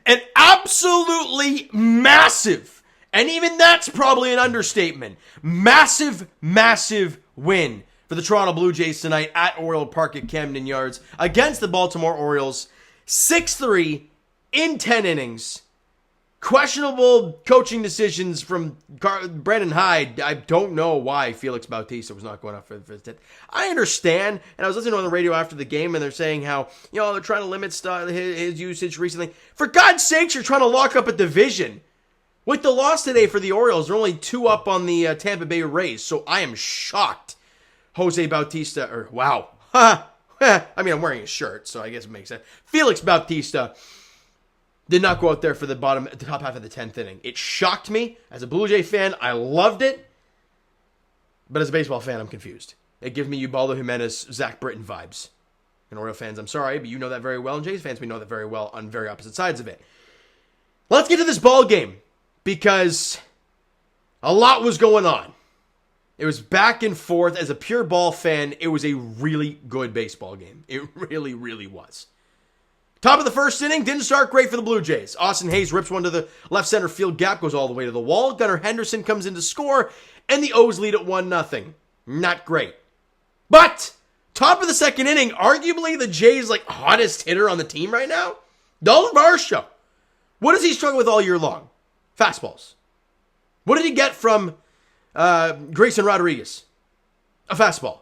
An absolutely massive, and even that's probably an understatement, massive, massive win for the Toronto Blue Jays tonight at Oriole Park at Camden Yards against the Baltimore Orioles. 6-3 in 10 innings. Questionable coaching decisions from Brandon Hyde. I don't know why Felix Bautista was not going up for his 10th. I understand, and I was listening on the radio after the game, and they're saying how, they're trying to limit his usage recently. For God's sakes, you're trying to lock up a division. With the loss today for the Orioles, they're only 2 up on the Tampa Bay Rays, so I am shocked. Jose Bautista, wow. I mean, I'm wearing a shirt, so I guess it makes sense. Felix Bautista did not go out there for the top half of the 10th inning. It shocked me. As a Blue Jay fan, I loved it. But as a baseball fan, I'm confused. It gives me Ubaldo Jimenez, Zach Britton vibes. And Oriole fans, I'm sorry, but you know that very well. And Jays fans, we know that very well on very opposite sides of it. Let's get to this ball game, because a lot was going on. It was back and forth. As a pure ball fan, it was a really good baseball game. It really, really was. Top of the first inning, didn't start great for the Blue Jays. Austin Hayes rips one to the left center field gap, goes all the way to the wall. Gunnar Henderson comes in to score, and the O's lead at 1-0. Not great. But, top of the second inning, arguably the Jays' hottest hitter on the team right now, Dalton Varsho. What does he struggle with all year long? Fastballs. What did he get from Grayson Rodriguez? A fastball.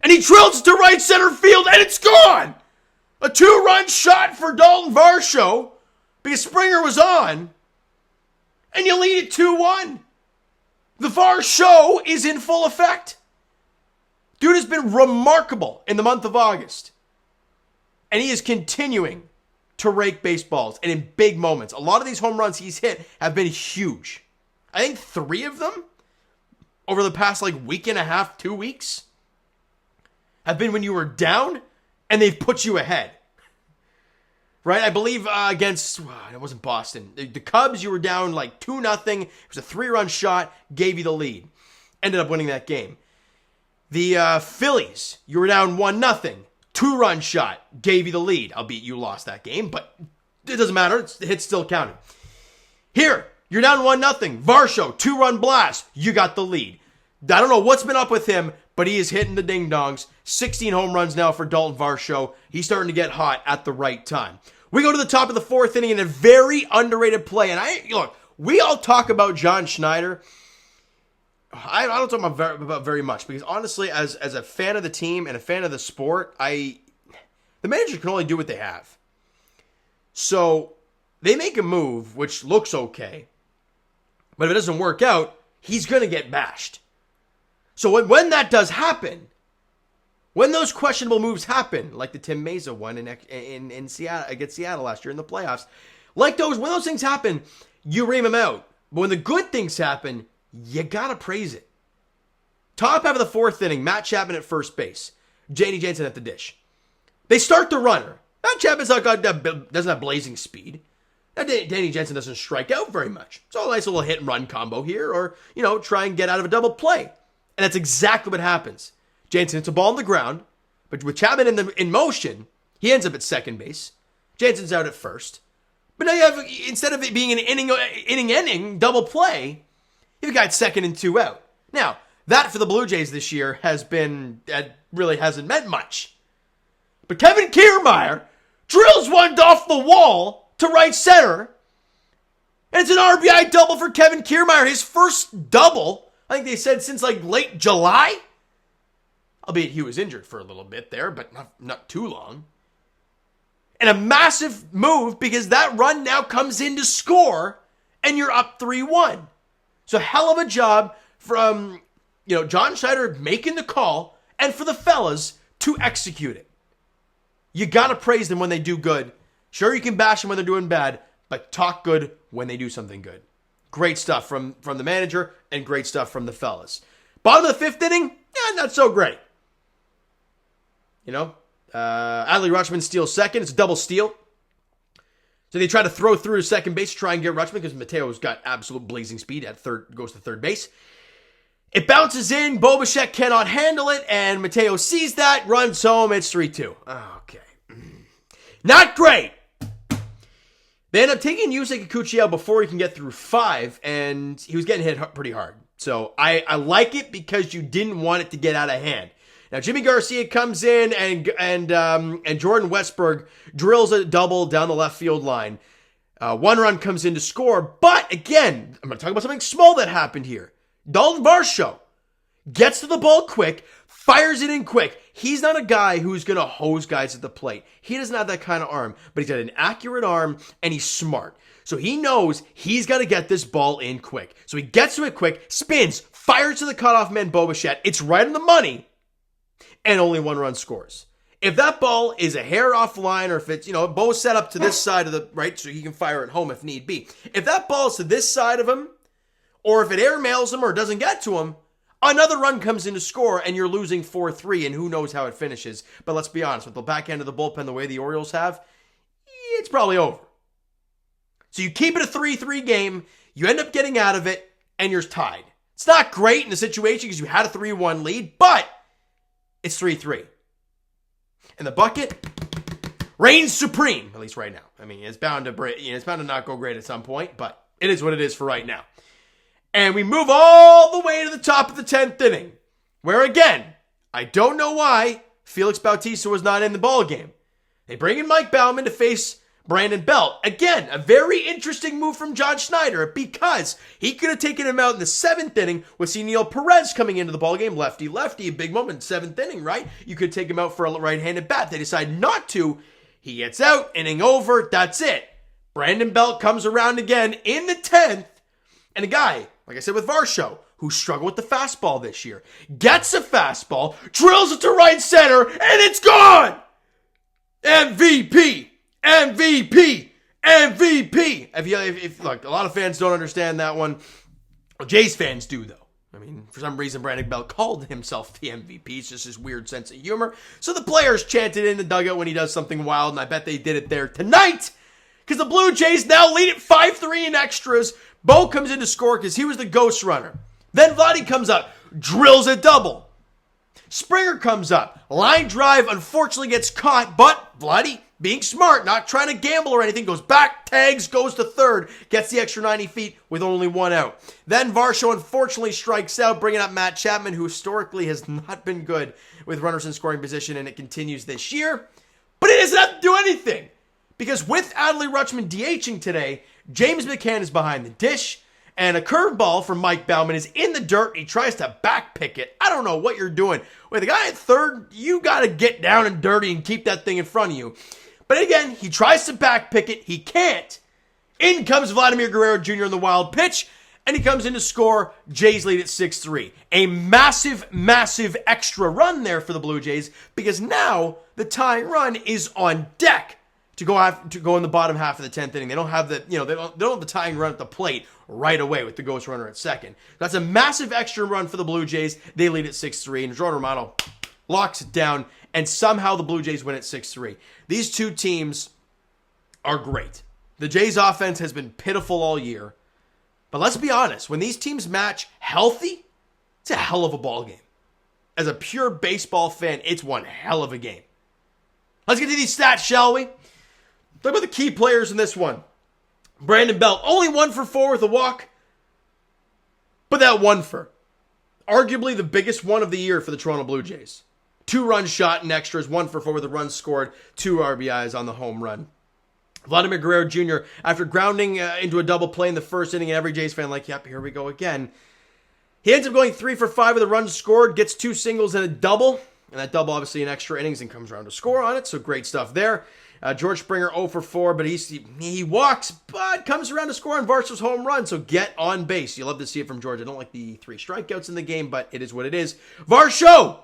And he drills to right center field, and it's gone! A 2-run shot for Dalton Varsho because Springer was on, and you lead it 2-1. The Varsho is in full effect. Dude has been remarkable in the month of August, and he is continuing to rake baseballs, and in big moments. A lot of these home runs he's hit have been huge. I think 3 of them over the past week and a half, 2 weeks, have been when you were down and they've put you ahead. Right? I believe against, it wasn't Boston. The Cubs, you were down 2-0. It was a 3-run shot, gave you the lead. Ended up winning that game. The Phillies, you were down 1-0. 2-run shot, gave you the lead. Albeit you lost that game, but it doesn't matter. The hit still counted. Here, you're down 1-0. Varsho, 2-run blast. You got the lead. I don't know what's been up with him, but he is hitting the ding-dongs. 16 home runs now for Dalton Varsho. He's starting to get hot at the right time. We go to the top of the 4th inning in a very underrated play. And look, we all talk about John Schneider. I don't talk about very much, because honestly, as a fan of the team and a fan of the sport, the manager can only do what they have. So they make a move which looks okay, but if it doesn't work out, he's going to get bashed. So when that does happen, when those questionable moves happen, like the Tim Mesa one in Seattle against Seattle last year in the playoffs, when those things happen, you ream them out. But when the good things happen, you gotta praise it. Top half of the 4th inning, Matt Chapman at first base, Danny Jansen at the dish. They start the runner. Matt Chapman's doesn't have blazing speed. Danny Jansen doesn't strike out very much. So a nice little hit and run combo here, or try and get out of a double play. And that's exactly what happens. Jansen hits a ball on the ground, but with Chapman in motion, he ends up at second base. Jansen's out at first. But now you have, instead of it being an inning double play, you've got second and 2 out. Now, that for the Blue Jays this year really hasn't meant much. But Kevin Kiermaier drills one off the wall to right center, and it's an RBI double for Kevin Kiermaier. His first double, I think they said, since late July. Albeit he was injured for a little bit there, but not too long. And a massive move, because that run now comes in to score, and you're up 3-1. So hell of a job from, John Schneider making the call, and for the fellas to execute it. You gotta praise them when they do good. Sure, you can bash them when they're doing bad, but talk good when they do something good. Great stuff from the manager, and great stuff from the fellas. Bottom of the 5th inning, not so great. Adley Rutschman steals second. It's a double steal. So they try to throw through to second base to try and get Rutschman, because Mateo's got absolute blazing speed at goes to third base. It bounces in. Bo Bichette cannot handle it, and Mateo sees that, runs home. It's 3-2. Okay. Not great. They end up taking Yusei Kikuchi out before he can get through 5, and he was getting hit pretty hard. So I like it because you didn't want it to get out of hand. Now Jimmy Garcia comes in and Jordan Westberg drills a double down the left field line. 1 run comes in to score, but again, I'm going to talk about something small that happened here. Dalton Varsho gets to the ball quick, fires it in quick. He's not a guy who's going to hose guys at the plate. He doesn't have that kind of arm, but he's got an accurate arm and he's smart. So he knows he's got to get this ball in quick. So he gets to it quick, spins, fires to the cutoff man Bo Bichette. It's right on the money, and only 1 run scores. If that ball is a hair off line, or if it's, Bo's set up to this side of the right, so he can fire it home if need be. If that ball is to this side of him, or if it airmails him or doesn't get to him, another run comes in to score, and you're losing 4-3, and who knows how it finishes. But let's be honest, with the back end of the bullpen the way the Orioles have, it's probably over. So you keep it a 3-3 game, you end up getting out of it, and you're tied. It's not great in the situation because you had a 3-1 lead, but it's 3-3. And the bucket reigns supreme, at least right now. I mean, it's bound to not go great at some point, but it is what it is for right now. And we move all the way to the top of the 10th inning, where again, I don't know why Felix Bautista was not in the ballgame. They bring in Mike Baumann to face Brandon Belt. Again, a very interesting move from John Schneider because he could have taken him out in the 7th inning with Neil Perez coming into the ballgame. Lefty, a big moment, 7th inning, right? You could take him out for a right-handed bat. They decide not to. He gets out, inning over, that's it. Brandon Belt comes around again in the 10th, and a guy, like I said with Varsho, who struggled with the fastball this year, gets a fastball, drills it to right center, and it's gone! MVP! MVP! If look, a lot of fans don't understand that one. Well, Jays fans do, though. I mean, for some reason, Brandon Belt called himself the MVP. It's just his weird sense of humor. So the players chanted in the dugout when he does something wild, and I bet they did it there tonight, because the Blue Jays now lead it 5-3 in extras. Bo comes in to score because he was the ghost runner. Then Vladdy comes up, drills a double. Springer comes up. Line drive unfortunately gets caught, but Vladdy, being smart, not trying to gamble or anything, goes back, tags, goes to third, gets the extra 90 feet with only 1 out. Then Varsho unfortunately strikes out, bringing up Matt Chapman, who historically has not been good with runners in scoring position, and it continues this year. But it doesn't have to do anything, because with Adley Rutschman DHing today, James McCann is behind the dish, and a curveball from Mike Baumann is in the dirt. He tries to backpick it. I don't know what you're doing. With the guy at third, you got to get down and dirty and keep that thing in front of you. But again, he tries to backpick it. He can't. In comes Vladimir Guerrero Jr. in the wild pitch, and he comes in to score. Jays lead at 6-3. A massive, massive extra run there for the Blue Jays, because now the tying run is on deck to go in the bottom half of the 10th inning. They don't have they don't have the tying run at the plate right away with the ghost runner at second. That's a massive extra run for the Blue Jays. They lead at 6-3, and Jordan Romano locks it down, and somehow the Blue Jays win at 6-3. These two teams are great. The Jays offense has been pitiful all year. But let's be honest, when these teams match healthy, it's a hell of a ball game. As a pure baseball fan, it's one hell of a game. Let's get to these stats, shall we? Talk about the key players in this one. Brandon Belt, only 1 for 4 with a walk. But that 1 for, arguably the biggest one of the year for the Toronto Blue Jays. 2 runs shot in extras, 1 for 4 with a run scored, 2 RBIs on the home run. Vladimir Guerrero Jr., after grounding into a double play in the first inning, and every Jays fan like, yep, here we go again. He ends up going 3 for 5 with a run scored, gets 2 singles and a double. And that double obviously in extra innings and comes around to score on it, so great stuff there. George Springer 0 for 4, but he walks, but comes around to score on Varsho's home run, so get on base. You love to see it from George. I don't like the 3 strikeouts in the game, but it is what it is. Varsho,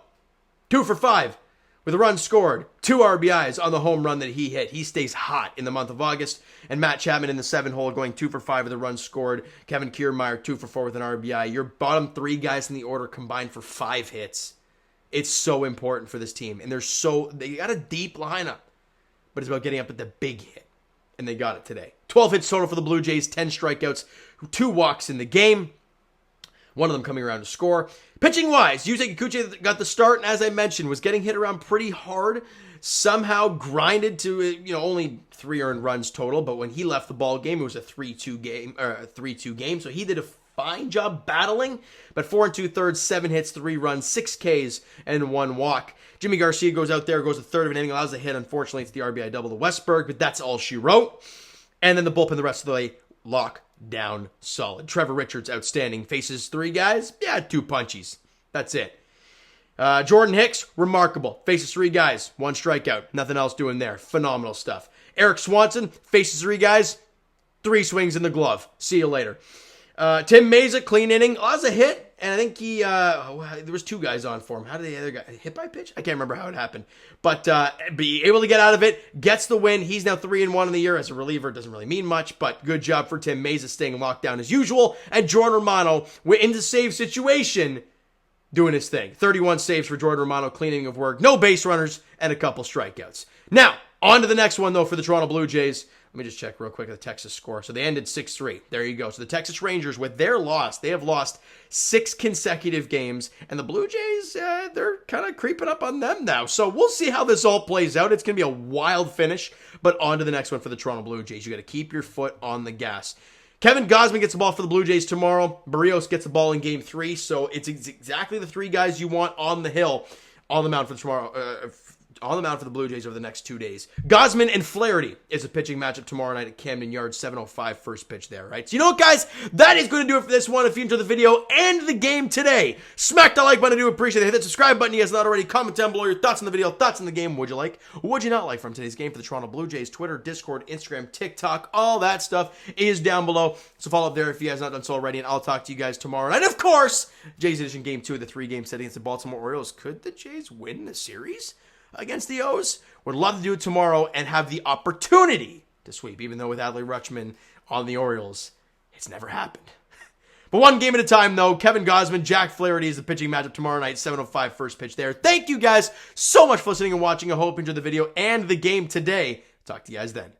2 for 5 with a run scored, 2 RBIs on the home run that he hit. He stays hot in the month of August. And Matt Chapman in the 7-hole going 2 for 5 with a run scored. Kevin Kiermaier 2 for 4 with an RBI. Your bottom 3 guys in the order combined for 5 hits. It's so important for this team. And they got a deep lineup. But it's about getting up at the big hit. And they got it today. 12 hits total for the Blue Jays, 10 strikeouts, 2 walks in the game. One of them coming around to score. Pitching-wise, Yusei Kikuchi got the start, and as I mentioned, was getting hit around pretty hard. somehow grinded to, only 3 earned runs total, but when he left the ball game, it was a 3-2 game, so he did a fine job battling, but 4 2/3, 7 hits, 3 runs, 6 Ks, and 1 walk. Jimmy Garcia goes out there, goes a third of an inning, allows a hit. Unfortunately, it's the RBI double to Westberg, but that's all she wrote. And then the bullpen the rest of the way, lock down solid. Trevor Richards, outstanding. Faces 3 guys, 2 punchies. That's it. Jordan Hicks, remarkable. Faces 3 guys, 1 strikeout. Nothing else doing there. Phenomenal stuff. Eric Swanson, faces 3 guys, 3 swings in the glove. See you later. Tim Mayza, clean inning. Allows a hit, and I think there was 2 guys on for him. How did the other guy hit by pitch? I can't remember how it happened. But be able to get out of it, gets the win. He's now 3-1 in the year as a reliever. Doesn't really mean much, but good job for Tim Mayza staying locked down as usual. And Jordan Romano, we're in the save situation, doing his thing. 31 saves for Jordan Romano, cleaning of work. No base runners, and a couple strikeouts. Now, on to the next one, though, for the Toronto Blue Jays. Let me just check real quick the Texas score. So they ended 6-3. There you go. So the Texas Rangers, with their loss, they have lost 6 consecutive games. And the Blue Jays, they're kind of creeping up on them now. So we'll see how this all plays out. It's going to be a wild finish. But on to the next one for the Toronto Blue Jays. You got to keep your foot on the gas. Kevin Gausman gets the ball for the Blue Jays tomorrow. Barrios gets the ball in Game 3. So it's exactly the 3 guys you want on the hill, on the mound for tomorrow. On the mound for the Blue Jays over the next 2 days. Gausman and Flaherty is a pitching matchup tomorrow night at Camden Yards, 7:05 first pitch there, right? So you know what, guys? That is going to do it for this one. If you enjoyed the video and the game today, smack the like button. I do appreciate it. Hit that subscribe button. You guys not already. Comment down below your thoughts on the video, thoughts on the game. Would you like? Would you not like from today's game for the Toronto Blue Jays? Twitter, Discord, Instagram, TikTok, all that stuff is down below. So follow up there if you guys not done so already, and I'll talk to you guys tomorrow night. Of course, Jays Edition Game 2 of the 3-game set against the Baltimore Orioles. Could the Jays win the series against the O's? Would love to do it tomorrow and have the opportunity to sweep, even though with Adley Rutschman on the Orioles, it's never happened. But one game at a time, though. Kevin Gausman, Jack Flaherty is the pitching matchup tomorrow night, 7:05 first pitch there. Thank you guys so much for listening and watching. I hope you enjoyed the video and the game today. Talk to you guys then.